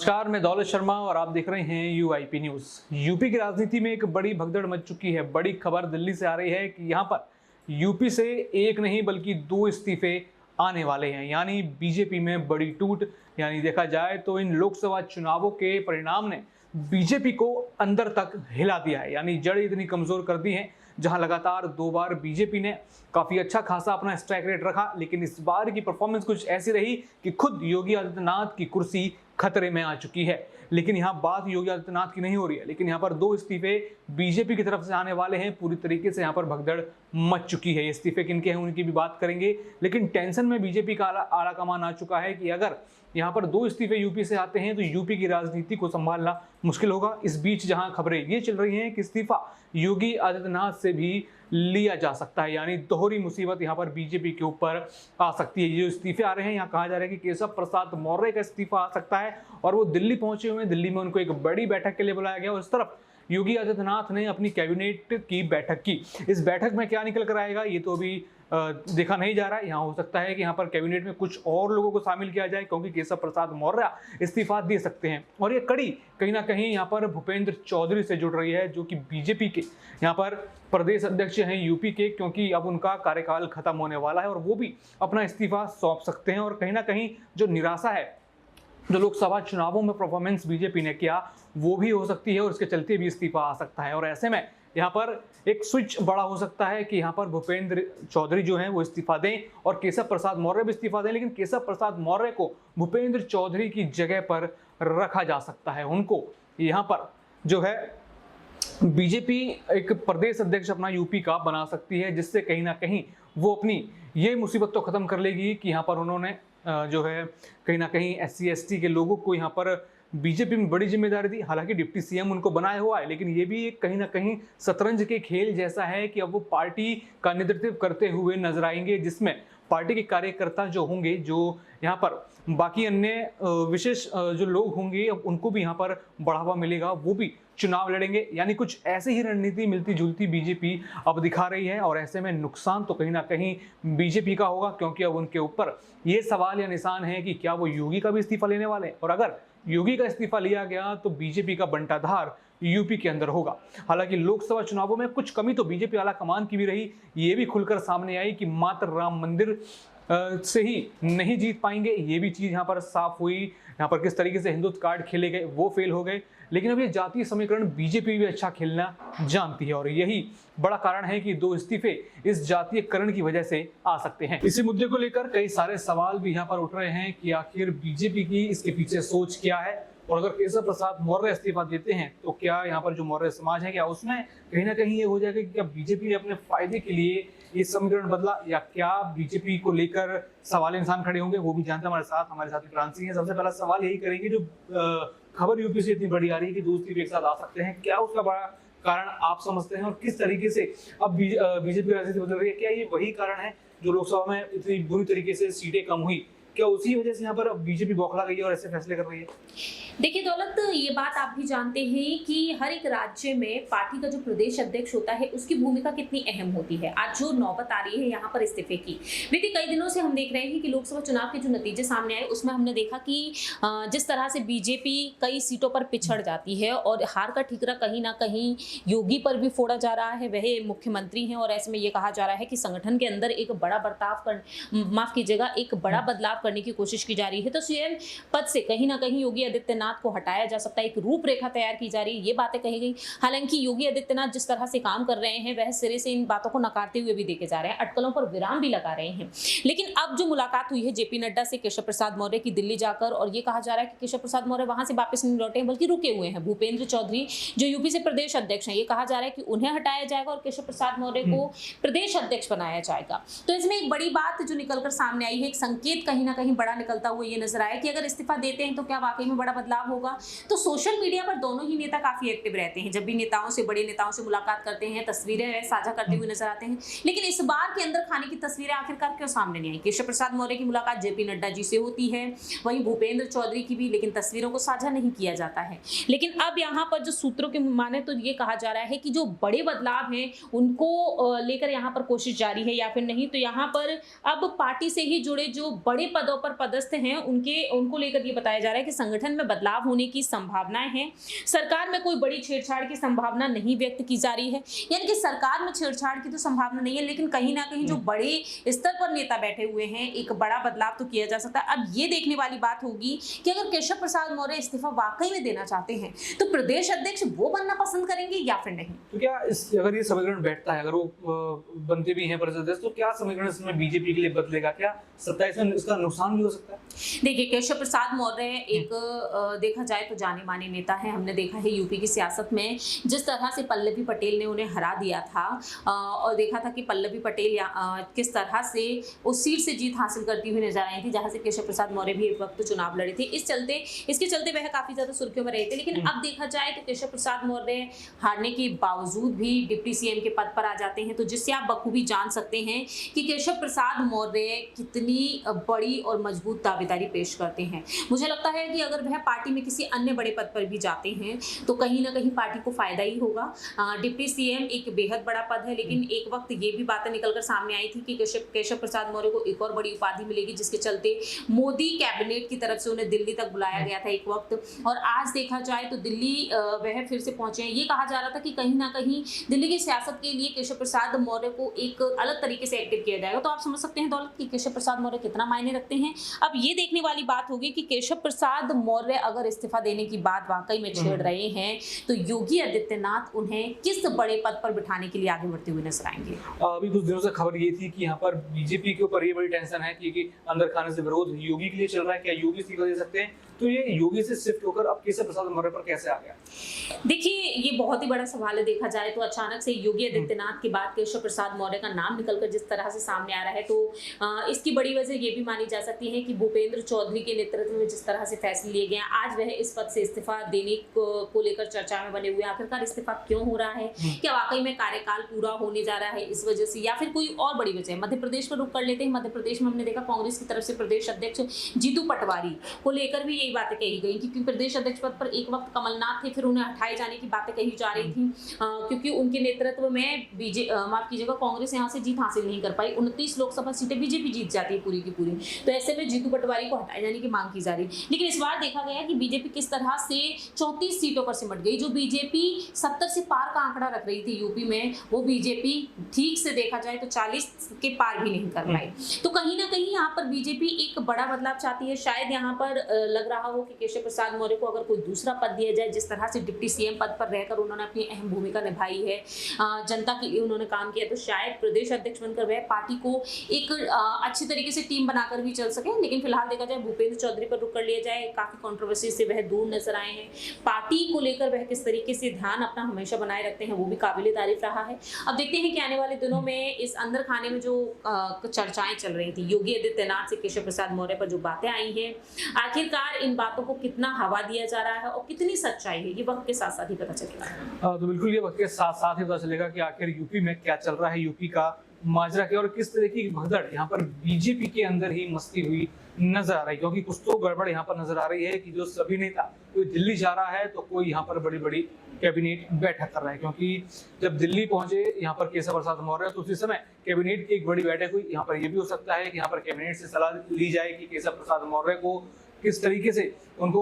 नमस्कार, मैं दौलत शर्मा और आप देख रहे हैं यूआईपी न्यूज। यूपी की राजनीति में एक बड़ी भगदड़ मच चुकी है। बड़ी खबर दिल्ली से आ रही है कि यहां पर यूपी से एक नहीं बल्कि 2 इस्तीफे आने वाले हैं, यानी बीजेपी में बड़ी टूट। यानी देखा जाए तो इन लोकसभा चुनावों के परिणाम ने बीजेपी को अंदर तक हिला दिया है, यानी जड़ इतनी कमजोर कर दी है। जहां लगातार 2 बार बीजेपी ने काफी अच्छा खासा अपना स्ट्राइक रेट रखा, लेकिन इस बार की परफॉर्मेंस कुछ ऐसी रही कि खुद योगी आदित्यनाथ की कुर्सी खतरे में आ चुकी है। लेकिन यहाँ बात योगी आदित्यनाथ की नहीं हो रही है, लेकिन यहाँ पर 2 इस्तीफे बीजेपी की तरफ से आने वाले हैं। पूरी तरीके से यहाँ पर भगदड़ मच चुकी है। इस्तीफे किनके हैं उनकी भी बात करेंगे, लेकिन टेंशन में बीजेपी का आला कमान आ चुका है कि अगर यहाँ पर 2 इस्तीफे यूपी से आते हैं तो यूपी की राजनीति को संभालना मुश्किल होगा। इस बीच जहां खबरें ये चल रही हैं कि इस्तीफा योगी आदित्यनाथ से भी लिया जा सकता है, यानी दोहरी मुसीबत यहाँ पर बीजेपी के ऊपर आ सकती है। ये जो इस्तीफे आ रहे हैं, यहाँ कहा जा रहा है कि केशव प्रसाद मौर्य का इस्तीफा आ सकता है और वो दिल्ली पहुंचे हुए हैं। दिल्ली में उनको एक बड़ी बैठक के लिए बुलाया गया और इस तरफ योगी आदित्यनाथ ने अपनी कैबिनेट की बैठक की। इस बैठक में क्या निकल कर आएगा ये तो अभी देखा नहीं जा रहा है। यहाँ हो सकता है कि यहाँ पर कैबिनेट में कुछ और लोगों को शामिल किया जाए, क्योंकि केशव प्रसाद मौर्य इस्तीफा दे सकते हैं। और ये कड़ी कहीं ना कहीं यहाँ पर भूपेंद्र चौधरी से जुड़ रही है, जो कि बीजेपी के यहाँ पर प्रदेश अध्यक्ष हैं यूपी के, क्योंकि अब उनका कार्यकाल खत्म होने वाला है और वो भी अपना इस्तीफा सौंप सकते हैं। और कहीं ना कहीं जो निराशा है, जो लोकसभा चुनावों में परफॉर्मेंस बीजेपी ने किया, वो भी हो सकती है और इसके चलते भी इस्तीफा आ सकता है। और ऐसे में यहाँ पर एक स्विच बड़ा हो सकता है कि यहाँ पर भूपेंद्र चौधरी जो हैं वो इस्तीफा दें और केशव प्रसाद मौर्य भी इस्तीफा दें, लेकिन केशव प्रसाद मौर्य को भूपेंद्र चौधरी की जगह पर रखा जा सकता है। उनको यहाँ पर जो है बीजेपी एक प्रदेश अध्यक्ष अपना यूपी का बना सकती है, जिससे कहीं ना कहीं वो अपनी ये मुसीबत तो खत्म कर लेगी कि यहाँ पर उन्होंने जो है कहीं ना कहीं SC ST के लोगों को यहाँ पर बीजेपी में बड़ी जिम्मेदारी दी। हालांकि डिप्टी CM उनको बनाया हुआ है, लेकिन ये भी एक कहीं ना कहीं शतरंज के खेल जैसा है कि अब वो पार्टी का नेतृत्व करते हुए नजर आएंगे, जिसमें पार्टी के कार्यकर्ता जो होंगे, जो यहाँ पर बाकी अन्य विशेष जो लोग होंगे, अब उनको भी यहाँ पर बढ़ावा मिलेगा, वो भी चुनाव लड़ेंगे। यानी कुछ ऐसे ही रणनीति मिलती जुलती बीजेपी अब दिखा रही है और ऐसे में नुकसान तो कहीं ना कहीं बीजेपी का होगा, क्योंकि अब उनके ऊपर ये सवाल या निशान है कि क्या वो योगी का भी इस्तीफा लेने वाले हैं, और अगर योगी का इस्तीफा लिया गया तो बीजेपी का बंटाधार यूपी के अंदर होगा। हालांकि लोकसभा चुनावों में कुछ कमी तो बीजेपी आला कमान की भी रही, ये भी खुलकर सामने आई कि मात्र राम मंदिर से ही नहीं जीत पाएंगे। ये भी चीज यहाँ पर साफ हुई। यहाँ पर किस तरीके से हिंदुत्व कार्ड खेले गए वो फेल हो गए, लेकिन अब ये जातीय समीकरण बीजेपी भी अच्छा खेलना जानती है और यही बड़ा कारण है कि 2 इस्तीफे इस जातीयकरण की वजह से आ सकते हैं। इसी मुद्दे को लेकर कई सारे सवाल भी यहाँ पर उठ रहे हैं कि आखिर बीजेपी की इसके पीछे सोच क्या है, और अगर केशव प्रसाद मौर्य इस्तीफा देते हैं तो क्या यहाँ पर जो मौर्य समाज है, क्या उसमें कहीं ना कहीं ये हो जाएगा कि क्या बीजेपी ने अपने फायदे के लिए ये समीकरण बदला, या क्या बीजेपी को लेकर सवाल इंसान खड़े होंगे, वो भी जानते हैं हमारे साथ क्रांति सिंह है। सबसे पहला सवाल यही करेंगे, जो खबर यूपी से इतनी बड़ी आ रही है कि 2 इस्तीफे एक साथ आ सकते हैं, क्या उसका बड़ा कारण आप समझते हैं और किस तरीके से अब बीजेपी राजनीति बदल रही है? क्या ये वही कारण है जो लोकसभा में इतनी बुरी तरीके से सीटें कम हुई, क्या उसी वजह से यहाँ पर बीजेपी बौखला गई है और ऐसे फैसले कर रही है? देखिए दौलत, ये बात आप भी जानते हैं कि हर एक राज्य में पार्टी का जो प्रदेश अध्यक्ष होता है उसकी भूमिका कितनी अहम होती है। आज जो नौबत आ रही है यहाँ पर इस्तीफे की, देखिए कई दिनों से हम देख रहे हैं कि लोकसभा चुनाव के जो नतीजे सामने आए उसमें हमने देखा कि जिस तरह से बीजेपी कई सीटों पर पिछड़ जाती है और हार का ठीकरा कहीं ना कहीं योगी पर भी फोड़ा जा रहा है। वह मुख्यमंत्री हैं और ऐसे में ये कहा जा रहा है कि संगठन के अंदर एक बड़ा माफ कीजिएगा, एक बड़ा बदलाव करने की कोशिश की जा रही है। तो CM पद से कहीं ना कहीं योगी आदित्यनाथ को हटाया जा सकता है, एक रूपरेखा तैयार की जा रही है, ये बातें कही गई। हालांकि योगी आदित्यनाथ जिस तरह से काम कर रहे हैं वह सिरे से इन बातों को नकारते हुए भी देखे जा रहे हैं, अटकलों पर विराम भी लगा रहे हैं। लेकिन अब जो मुलाकात हुई है JP नड्डा से केशव प्रसाद मौर्य की दिल्ली जाकर, और ये कहा जा रहा है कि केशव प्रसाद मौर्य वहां से वापस नहीं लौटे बल्कि रुके हुए हैं। भूपेंद्र चौधरी जो यूपी से प्रदेश अध्यक्ष हैं, ये कहा जा रहा है कि उन्हें हटाया जाएगा और केशव प्रसाद मौर्य को प्रदेश अध्यक्ष बनाया जाएगा। तो इसमें एक बड़ी बात जो निकलकर सामने आई है, एक संकेत कहीं ना कहीं बड़ा निकलता हुआ ये नजर आया कि अगर इस्तीफा देते हैं तो क्या वाकई में बड़ा बदलाव होगा। तो सोशल मीडिया पर दोनों ही नेता काफी एक्टिव रहते हैं, जब भी नेताओं से, बड़े नेताओं से मुलाकात करते हैं, तस्वीरें साझा करते हुए नजर आते हैं। लेकिन इस बार के अंदर खाने की तस्वीरें आखिरकार क्यों सामने नहीं आई? केशव प्रसाद मौर्य की मुलाकात JP नड्डा जी से होती है, वहीं भूपेंद्र चौधरी की भी, लेकिन तस्वीरों को साझा नहीं किया जाता है। लेकिन अब यहाँ पर जो सूत्रों के माने तो ये कहा जा रहा है कि जो बड़े बदलाव हैं उनको लेकर यहाँ पर कोशिश जारी है, या फिर नहीं तो यहाँ पर अब पार्टी से ही जुड़े जो बड़े पदों पर पदस्थ हैं उनको लेकर ये बताया जा रहा है कि संगठन में बदलाव बदलाव होने की संभावनाएं हैं। सरकार में कोई बड़ी छेड़छाड़ की संभावना नहीं व्यक्त की जा रही है, यानी कि सरकार में छेड़छाड़ की तो संभावना नहीं है, लेकिन कहीं ना कहीं जो बड़े स्तर पर नेता बैठे हुए हैं, एक बड़ा बदलाव तो किया जा सकता है। अब ये देखने वाली बात होगी कि अगर केशव प्रसाद मौर्य इस्तीफा वाकई में देना चाहते हैं तो प्रदेश अध्यक्ष वो बनना पसंद करेंगे या फिर नहीं। तो क्या अगर ये समीकरण बैठता है, अगर वो बनते भी हैं प्रदेश अध्यक्ष, तो क्या समीकरण इसमें बीजेपी के लिए बदलेगा? क्या 27 में इसका नुकसान भी हो सकता है? देखिए, केशव प्रसाद मौर्य एक देखा जाए तो जाने माने नेता है। हमने देखा है यूपी की सियासत में जिस तरह से पल्लवी पटेल ने उन्हें हरा दिया था, और देखा था कि पल्लवी पटेल किस तरह से उस सीट से जीत हासिल करती हुई नजर आई थी जहां से केशव प्रसाद मौर्य भी एक वक्त चुनाव लड़े थे। इसके चलते वह काफी ज्यादा सुर्खियों में रहे थे। लेकिन अब देखा जाए तो केशव प्रसाद मौर्य हारने के बावजूद भी डिप्टी सीएम के पद पर आ जाते हैं, तो जिससे आप बखूबी जान सकते हैं कि केशव प्रसाद मौर्य कितनी बड़ी और मजबूत दावेदारी पेश करते हैं। मुझे लगता है कि अगर वह पार्टी में किसी अन्य बड़े पद पर भी जाते हैं तो कहीं ना कहीं पार्टी को फायदा ही होगा। डिप्टी सीएम एक बेहद बड़ा पद है, लेकिन एक वक्त ये भी बातें निकलकर सामने आई थी कि केशव प्रसाद मौर्य को एक और बड़ी उपाधि मिलेगी, जिसके चलते मोदी कैबिनेट की तरफ से उन्हें दिल्ली तक बुलाया गया था एक वक्त, और आज देखा जाए तो दिल्ली वह फिर से पहुंचे हैं। ये कहा जा रहा था कि कहीं ना कहीं दिल्ली की सियासत के लिए केशव प्रसाद मौर्य को एक अलग तरीके से एक्टिव किया जाएगा। तो आप समझ सकते हैं दौलत कि केशव प्रसाद मौर्य कितना मायने रखते हैं। अब ये देखने वाली बात होगी कि केशव प्रसाद मौर्य अगर इस्तीफा देने की बात वाकई में छेड़ रहे हैं तो योगी आदित्यनाथ उन्हें किस बड़े पद पर बिठाने के लिए आगे बढ़ते हुए नजर आएंगे। अभी कुछ दिनों से खबर ये थी कि यहाँ पर बीजेपी के ऊपर ये बड़ी टेंशन है कि अंदर खाने से विरोध योगी के लिए चल रहा है, क्या योगी इस्तीफा दे सकते हैं? तो ये योगी से शिफ्ट होकर अब केशव प्रसाद मौर्य पर कैसे आ गया? देखिए, ये बहुत ही बड़ा सवाल है। देखा जाए तो अचानक से योगी आदित्यनाथ के बाद केशव प्रसाद मौर्य का नाम निकलकर जिस तरह से सामने आ रहा है, तो इसकी बड़ी वजह ये भी मानी जा सकती है कि भूपेंद्र चौधरी के नेतृत्व में जिस तरह से फैसले लिए गए, आज वह इस पद से इस्तीफा देने को लेकर चर्चा में बने हुए। आखिरकार इस्तीफा क्यों हो रहा है? क्या वाकई में कार्यकाल पूरा होने जा रहा है इस वजह से, या फिर कोई और बड़ी वजह है? मध्य प्रदेश पर रुख कर लेते हैं। मध्य प्रदेश में हमने देखा कांग्रेस की तरफ से प्रदेश अध्यक्ष जीतू पटवारी को लेकर भी यही बातें कही गई, क्योंकि प्रदेश अध्यक्ष पद पर एक वक्त कमलनाथ थे, फिर उन्हें हटाए जाने की बातें कही जा रही थी, क्योंकि उनके नेतृत्व में माफ कीजिएगा कांग्रेस यहां से जीत हासिल नहीं कर पाई। 29 लोकसभा सीटें बीजेपी जीत जाती है पूरी की पूरी, तो ऐसे में जीतू पटवारी को हटाए जाने की मांग की जा रही। लेकिन इस बार देखा गया कि बीजेपी किस तरह से 34 सीटों पर सिमट गई। जो बीजेपी 70 से पार का आंकड़ा रख रही थी यूपी में, वो बीजेपी ठीक से देखा जाए तो 40 के पार भी नहीं कर पाई। तो कहीं ना कहीं यहाँ पर बीजेपी एक बड़ा बदलाव चाहती है। शायद यहाँ पर लग रहा हो कि केशव प्रसाद मौर्य को अगर कोई दूसरा पद दिया जाए, जिस तरह से डिप्टी सीएम पद पर रहकर उन्होंने अपनी अहम भूमिका निभाई है, जनता के लिए उन्होंने काम किया, तो शायद प्रदेश अध्यक्ष बनकर वह पार्टी को एक अच्छी तरीके से टीम बनाकर भी चल सके। लेकिन फिलहाल देखा जाए भूपेंद्र चौधरी पर रुक कर लिया जाए, काफी कंट्रोवर्सी से वह दूर नजर आए हैं। पार्टी को लेकर वह किस तरीके से ध्यान अपना हमेशा बनाए रखते हैं, वो भी काबिले तारीफ रहा है। अब देखते हैं कि आने वाले दिनों में इस अंदर खाने में जो चर्चाएं चल रही थी योगी आदित्यनाथ से केशव प्रसाद मौर्य पर जो बातें आई हैं, आखिरकार इन बातों को कितना हवा दिया जा रहा है और कितनी सच्चाई है, ये वक्त के साथ साथ ही पता चलेगा। तो बिल्कुल ये वक्त के साथ साथ ही पता चलेगा कि आखिर यूपी में क्या चल रहा है, यूपी का माजरा क्या और किस तरह की भगदड़ यहाँ पर बीजेपी के अंदर ही मस्ती हुई नजर आ रही है। क्योंकि कुछ तो गड़बड़ यहाँ पर नजर आ रही है कि जो सभी नेता, कोई दिल्ली जा रहा है तो कोई यहाँ पर बड़ी बड़ी कैबिनेट बैठक कर रहा है। क्योंकि जब दिल्ली पहुंचे यहाँ पर केशव प्रसाद मौर्य, तो उसी समय कैबिनेट की एक बड़ी बैठक हुई। यहाँ पर यह भी हो सकता है कि यहाँ पर कैबिनेट से सलाह ली जाए कि केशव प्रसाद मौर्य को किस तरीके से उनको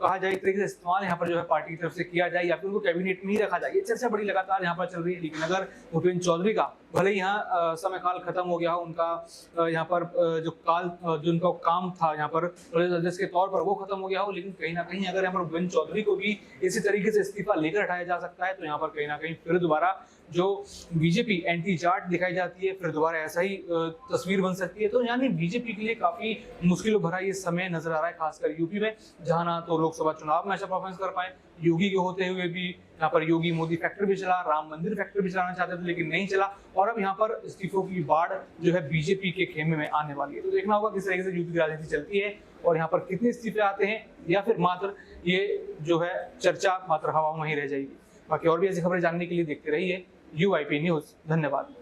कहा जाए, एक तरीके से इस्तेमाल यहाँ पर जो है पार्टी की तरफ से किया जाए, या फिर उनको कैबिनेट में ही रखा जाए। ये चर्चा बड़ी लगातार यहाँ पर चल रही है। लेकिन अगर भूपेंद्र चौधरी का भले यहाँ समय काल खत्म हो गया हो, उनका यहाँ पर जो उनका काम था यहाँ पर प्रदेश अध्यक्ष के तौर पर वो खत्म हो गया हो, लेकिन कहीं ना कहीं अगर यहाँ पर भूपेंद्र चौधरी को भी इसी तरीके से इस्तीफा लेकर हटाया जा सकता है, तो यहाँ पर कहीं ना कहीं फिर दोबारा जो बीजेपी एंटी जाट दिखाई जाती है, फिर दोबारा ऐसा ही तस्वीर बन सकती है। तो यानी बीजेपी के लिए काफी मुश्किलों भरा ये समय नजर आ रहा है, खासकर यूपी में, जहां ना तो लोकसभा चुनाव में अच्छा परफॉर्मेंस कर पाए। योगी के होते हुए भी यहाँ पर योगी मोदी फैक्टर भी चला, राम मंदिर फैक्टर भी चलाना चाहते थे लेकिन नहीं चला, और अब यहाँ पर इस्तीफों की बाढ़ जो है बीजेपी के खेमे में आने वाली है। तो देखना होगा किस तरीके से यूपी की राजनीति चलती है और यहाँ पर कितने इस्तीफे आते हैं, या फिर मात्र ये जो है चर्चा मात्र हवाओं में ही रह जाएगी। बाकी और भी ऐसी खबरें जानने के लिए देखते रहिए UIP न्यूज़। धन्यवाद।